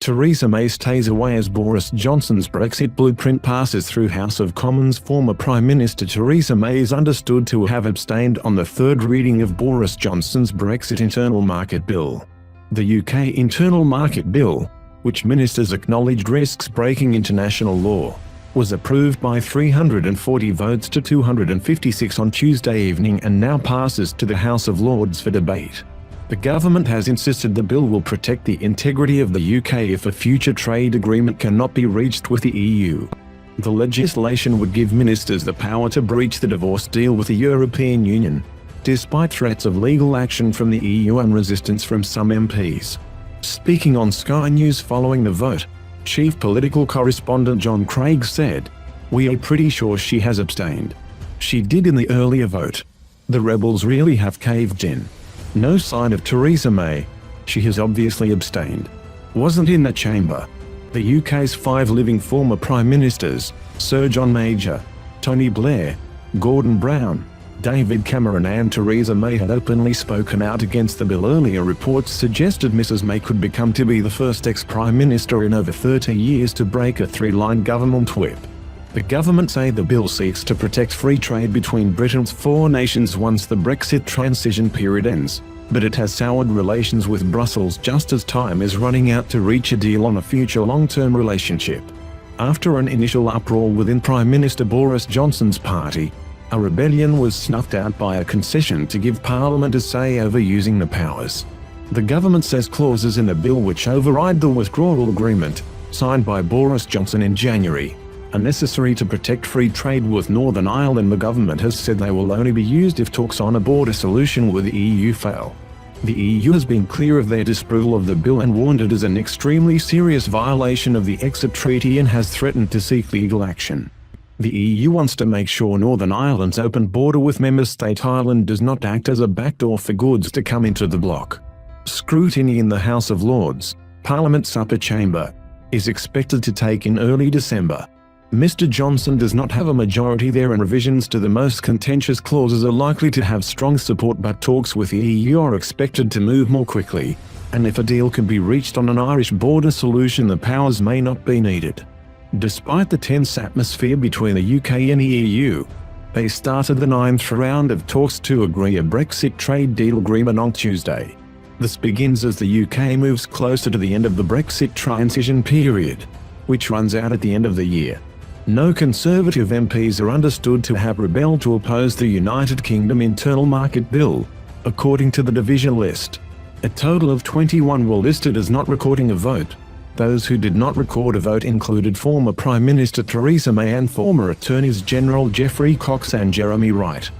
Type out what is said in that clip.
Theresa May stays away as Boris Johnson's Brexit blueprint passes through House of Commons. Former Prime Minister Theresa May is understood to have abstained on the third reading of Boris Johnson's Brexit internal market bill. The UK Internal Market Bill, which ministers acknowledged risks breaking international law, was approved by 340 votes to 256 on Tuesday evening and now passes to the House of Lords for debate. The government has insisted the bill will protect the integrity of the UK if a future trade agreement cannot be reached with the EU. The legislation would give ministers the power to breach the divorce deal with the European Union, despite threats of legal action from the EU and resistance from some MPs. Speaking on Sky News following the vote, Chief Political Correspondent John Craig said, "We are pretty sure she has abstained. She did in the earlier vote. The rebels really have caved in. No sign of Theresa May. She has obviously abstained. Wasn't in the chamber." The UK's 5 living former Prime Ministers, Sir John Major, Tony Blair, Gordon Brown, David Cameron and Theresa May had openly spoken out against the bill. Earlier reports suggested Mrs May could become to be the first ex-Prime Minister in over 30 years to break a 3-line government whip. The government say the bill seeks to protect free trade between Britain's 4 nations once the Brexit transition period ends, but it has soured relations with Brussels just as time is running out to reach a deal on a future long-term relationship. After an initial uproar within Prime Minister Boris Johnson's party, a rebellion was snuffed out by a concession to give Parliament a say over using the powers. The government says clauses in the bill which override the withdrawal agreement, signed by Boris Johnson in January, are necessary to protect free trade with Northern Ireland. The government has said they will only be used if talks on a border solution with the EU fail. The EU has been clear of their disapproval of the bill and warned it is an extremely serious violation of the exit treaty and has threatened to seek legal action. The EU wants to make sure Northern Ireland's open border with member state Ireland does not act as a backdoor for goods to come into the bloc. Scrutiny in the House of Lords, Parliament's upper chamber, is expected to take in early December. Mr Johnson does not have a majority there and revisions to the most contentious clauses are likely to have strong support, but talks with the EU are expected to move more quickly, and if a deal can be reached on an Irish border solution the powers may not be needed. Despite the tense atmosphere between the UK and the EU, they started the 9th round of talks to agree a Brexit trade deal agreement on Tuesday. This begins as the UK moves closer to the end of the Brexit transition period, which runs out at the end of the year. No Conservative MPs are understood to have rebelled to oppose the United Kingdom Internal Market Bill, according to the division list. A total of 21 were listed as not recording a vote. Those who did not record a vote included former Prime Minister Theresa May and former Attorneys General Geoffrey Cox and Jeremy Wright.